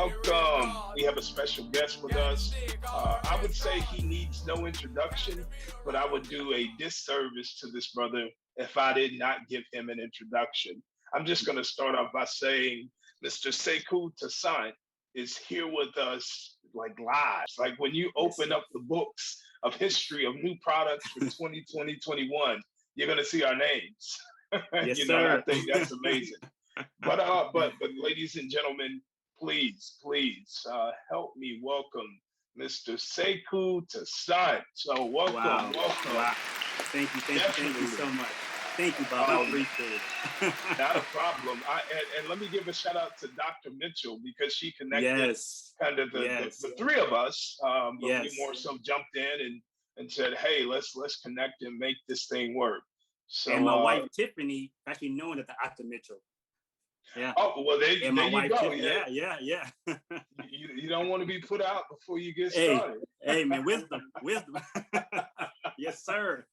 welcome. We have a special guest with us. I would say he needs no introduction, but I would do a disservice to this brother if I did not give him an introduction. I'm just going to start off by saying Mr. Sekou Toussaint is here with us like live. Like when you Yes, open up the books of history of new products for 2020, 21, you're going to see our names. yes, And I sir. think that's amazing. But ladies and gentlemen, please help me welcome Mr. Sekou Toussaint. So welcome, Wow, welcome. wow. Thank you so Definitely. much. Thank you, Bob. I Um, appreciate it. Not a problem. And let me give a shout out to Dr. Mitchell because she connected Yes, kind of the yes, three of us, but we yes. more so jumped in and said, hey, let's connect and make this thing work. And So my wife Tiffany actually knowing that the Dr. Mitchell. Yeah. oh well, And there my you wife go. Tiffany. Yeah, Yeah. you don't want to be put out before you get Hey, started. hey, man, wisdom. Yes, sir.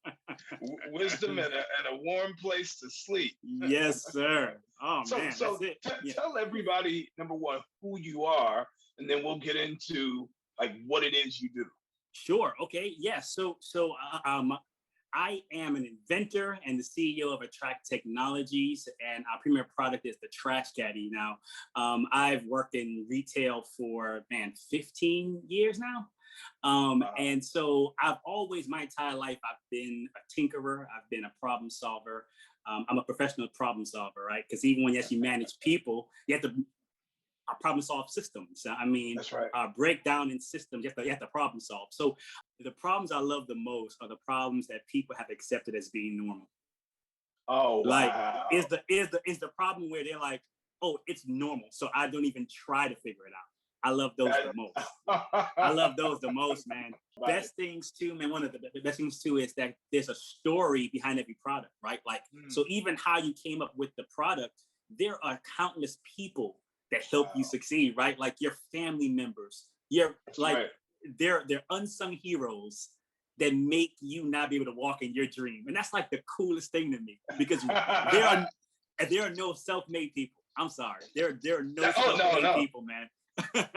Wisdom and a warm place to sleep. Yes, sir. Oh So, man, that's it. Yeah. tell everybody number one who you are, and then we'll get into like what it is you do. Sure. Okay. Yeah. I am an inventor and the CEO of Attract Technologies, and our premier product is the Trash Caddy. Now, I've worked in retail for 15 years now. Wow. And so I've always, my entire life, I've been a tinkerer. I've been a problem solver. I'm a professional problem solver, right? Because even when you actually manage people, you have to problem solve systems. I mean, That's right. breakdown in systems, you have to problem solve. So the problems I love the most are the problems that people have accepted as being normal. Oh Like, wow. is the problem where they're like, oh, it's normal, so I don't even try to figure it out. I love those That, the most. I love those the most, man. right. Best things too, man. One of the best things too is that there's a story behind every product, right? Like, Mm, so even how you came up with the product, there are countless people that help you wow. succeed, right? Like your family members, your That's like right. they're unsung heroes that make you not be able to walk in your dream, and that's like the coolest thing to me because there are there are no self-made people. I'm sorry, there are no Oh no, self-made no. people, man.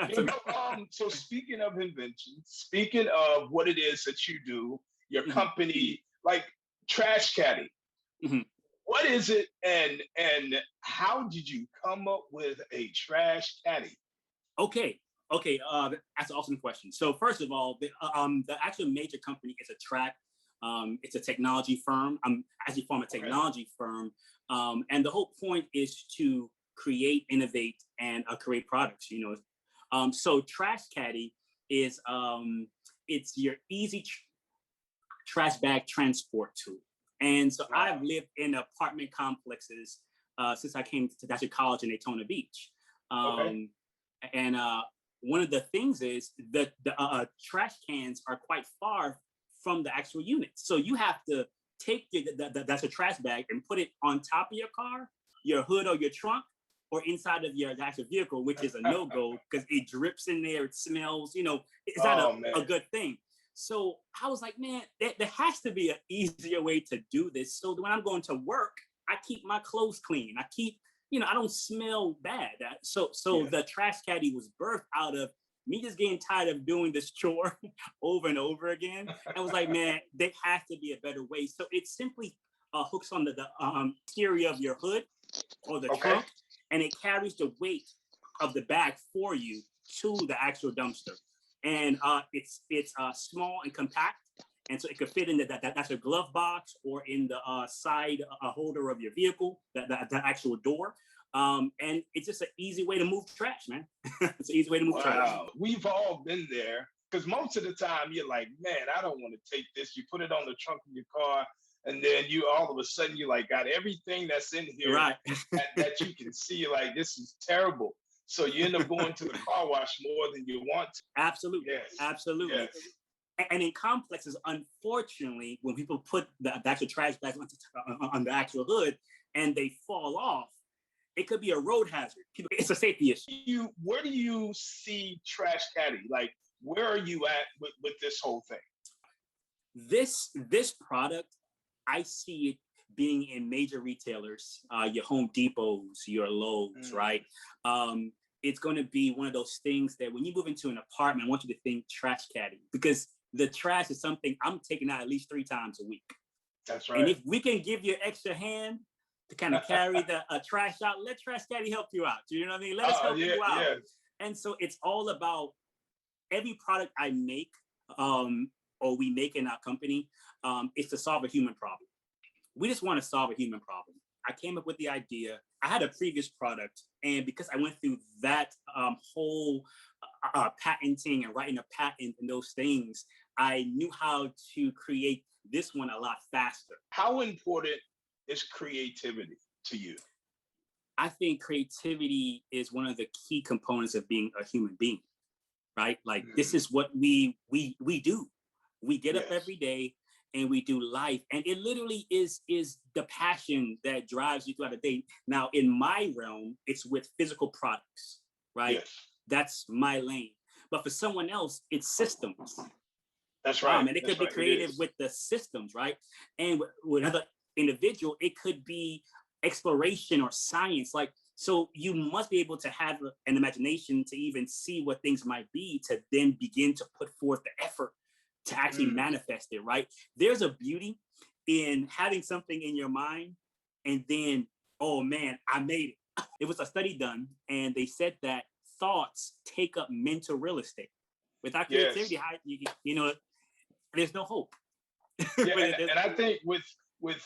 You know, so speaking of invention, speaking of what it is that you do, your Mhm, company, like Trash Caddy, mhm. what is it and how did you come up with a trash caddy? Okay, okay, that's an awesome question. So first of all, the actual major company is a track. It's a technology firm. I'm actually from a Okay. technology firm, and the whole point is to create, innovate, and create products. So Trash Caddy is it's your easy trash bag transport tool. And so I've Wow. lived in apartment complexes since I came to Dutcher College in Daytona Beach. Okay. Um, and one of the things is that the trash cans are quite far from the actual unit. So you have to take that's a trash bag and put it on top of your car, your hood, or your trunk, or inside of your actual vehicle, which is a no-go because it drips in there, it smells, it's not Oh a man. good thing. So I was like, man, there has to be an easier way to do this. So when I'm going to work, I keep my clothes clean. I don't smell bad. So Yes. the trash caddy was birthed out of me just getting tired of doing this chore over and over again. I was like, man, there has to be a better way. So it simply hooks on the exterior of your hood or the Okay. trunk, and it carries the weight of the bag for you to the actual dumpster. And it's small and compact, and so it could fit in that's a glove box or in the side holder of your vehicle, the actual door. And it's just an easy way to move trash, man. It's an easy way to move trash. Wow. We've all been there because most of the time you're like, man, I don't want to take this. You put it on the trunk of your car, and then you all of a sudden you like got everything that's in here Right. that you can see. Like this is terrible. So you end up going to the car wash more than you want to. Absolutely. Yes. Absolutely. Yes. And in complexes, unfortunately, when people put the actual trash bags on the actual hood and they fall off, it could be a road hazard. It's a safety issue. Where do you see Trash Caddy? Like, where are you at with this whole thing? This product, I see it being in major retailers, your Home Depots, your Lowe's, Mm, right? Um, it's going to be one of those things that when you move into an apartment, I want you to think trash caddy, because the trash is something I'm taking out at least 3 times a week. That's right. And if we can give you an extra hand to kind of carry the trash out, let trash caddy help you out. Do you know what I mean? Let us help you out. Yeah. And so it's all about every product I make or we make in our company is to solve a human problem. We just want to solve a human problem. I came up with the idea. I had a previous product, and because I went through that whole patenting and writing a patent and those things, I knew how to create this one a lot faster. How important is creativity to you? I think creativity is one of the key components of being a human being, right? Like this is what we do. We get up every day and we do life, and it literally is the passion that drives you throughout the day. Now, in my realm, it's with physical products, right? Yes. That's my lane. But for someone else, it's systems. That's right. And it could be creative with the systems, right? And with another individual, it could be exploration or science. Like, so you must be able to have an imagination to even see what things might be, to then begin to put forth the effort to actually manifest it, right? There's a beauty in having something in your mind and then, oh man, I made it. It was a study done, and they said that thoughts take up mental real estate. Without creativity, you know, there's no hope. And I think with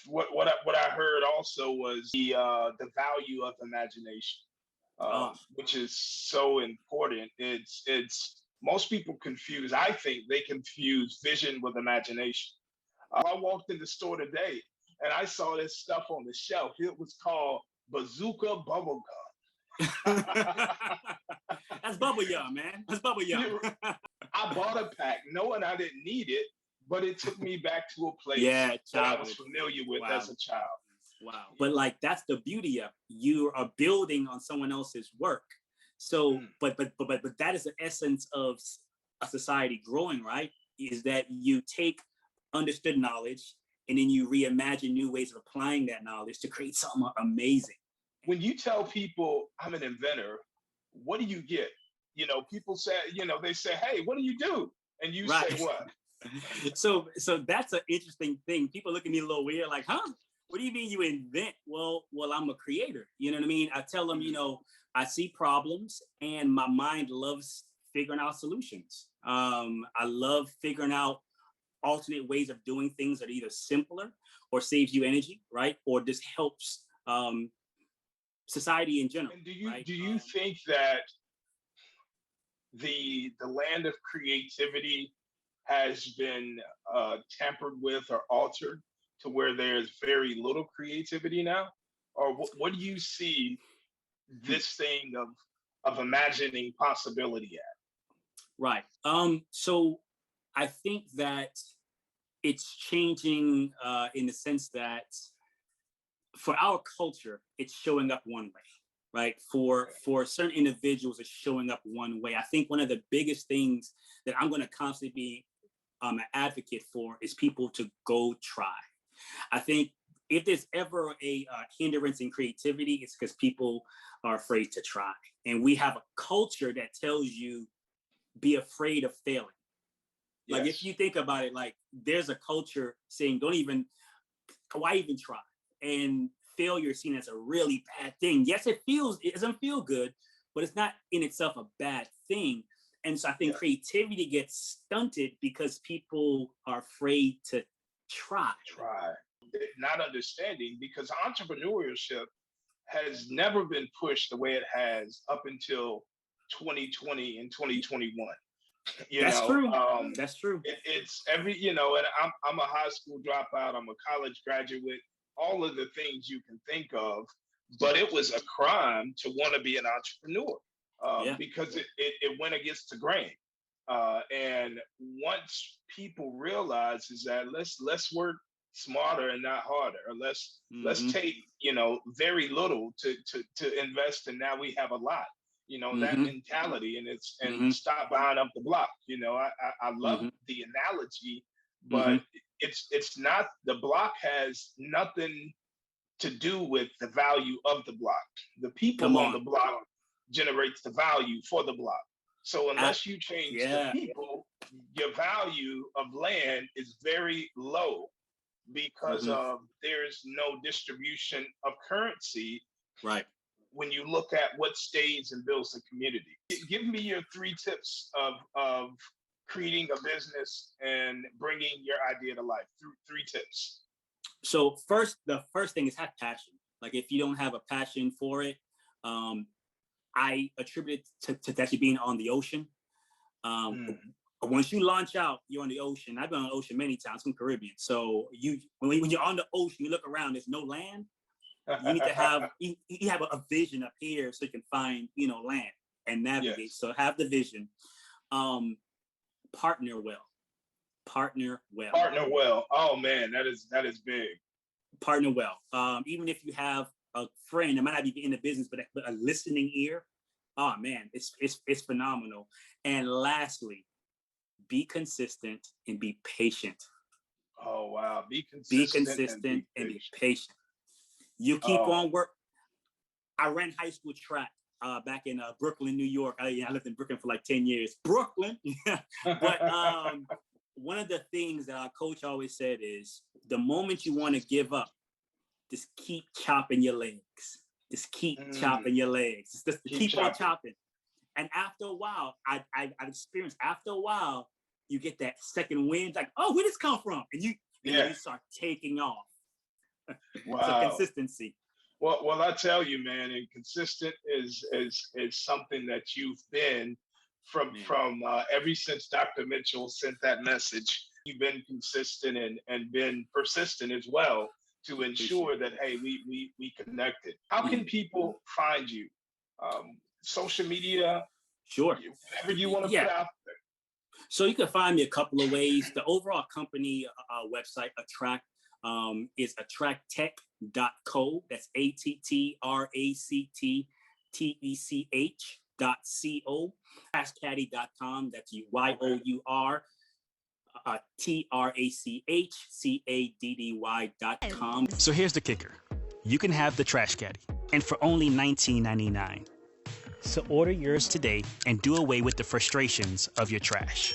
what I heard also was the value of imagination, which is so important. It's most people confuse. I think they confuse vision with imagination. I walked in the store today and I saw this stuff on the shelf. It was called Bazooka Bubble Gum. That's bubble yum, man. That's bubble yum. I bought a pack knowing I didn't need it, but it took me back to a place that I was familiar with as a child. Wow. But like, that's the beauty of you are building on someone else's work. So, but that is the essence of a society growing, right? Is that you take understood knowledge and then you reimagine new ways of applying that knowledge to create something amazing. When you tell people I'm an inventor, what do you get? You know, people say, you know, they say, hey, what do you do? And you say what? So that's an interesting thing. People look at me a little weird, like, huh? What do you mean you invent? Well, I'm a creator. You know what I mean? I tell them, you know, I see problems and my mind loves figuring out solutions. I love figuring out alternate ways of doing things that are either simpler or saves you energy, right? Or just helps society in general. And do you think that the land of creativity has been tampered with or altered to where there's very little creativity now? Or what do you see this thing of imagining possibility at? Right. So I think that it's changing in the sense that for our culture, it's showing up one way, right? For certain individuals, it's showing up one way. I think one of the biggest things that I'm going to constantly be an advocate for is people to go try. I think if there's ever a hindrance in creativity, it's because people are afraid to try. And we have a culture that tells you, be afraid of failing. Like, if you think about it, like, there's a culture saying, why even try? And failure is seen as a really bad thing. Yes, it doesn't feel good, but it's not in itself a bad thing. And so I think creativity gets stunted because people are afraid to try. Not understanding, because entrepreneurship has never been pushed the way it has up until 2020 and 2021. That's true. That's true. It's every, you know, and I'm a high school dropout, I'm a college graduate, all of the things you can think of, but it was a crime to want to be an entrepreneur because it went against the grain. And once people realize is that let's work smarter and not harder, or let's take, you know, very little to invest, and now we have a lot. You know, that mentality, and stop buying up the block. You know, I love the analogy, but it's not, the block has nothing to do with the value of the block. The people on the block generates the value for the block. So unless you change the Yeah. people, your value of land is very low because there's no distribution of currency. Right. When you look at what stays and builds the community, give me your 3 tips of creating a business and bringing your idea to life. 3 tips. So the first thing is have passion. Like if you don't have a passion for it, I attribute it to actually being on the ocean. Once you launch out, you're on the ocean. I've been on the ocean many times from Caribbean. So when you're on the ocean, you look around, there's no land. You need to have you have a vision up here so you can find land and navigate. Yes. So have the vision. Partner well. Oh man, that is big. Partner well. Even if you have a friend that might not be in the business, but a listening ear. Oh man, it's phenomenal. And lastly, be consistent and be patient. Oh wow, be consistent and be patient. You keep on work. I ran high school track back in Brooklyn, New York. I lived in Brooklyn for like 10 years. Brooklyn. But one of the things that our coach always said is the moment you want to give up, just keep chopping your legs. Just keep chopping your legs. Just keep on chopping. And after a while, I've experienced, after a while, you get that second wind, like, oh, where did this come from? And you start taking off. Wow. So consistency. Well, I tell you, man, and consistent is something that you've been from ever since Dr. Mitchell sent that message. You've been consistent and been persistent as well to ensure that, hey, we connected. How can people find you? Social media? Sure. Whatever you want to put out there. So you can find me a couple of ways. The overall company website, Attract, is attracttech.co. That's ATTRACTTECH.co. Trashcaddy.com. That's YOUR. TRACHCADDY.com. So here's the kicker. You can have the Trash Caddy, and for only $19.99. So order yours today and do away with the frustrations of your trash.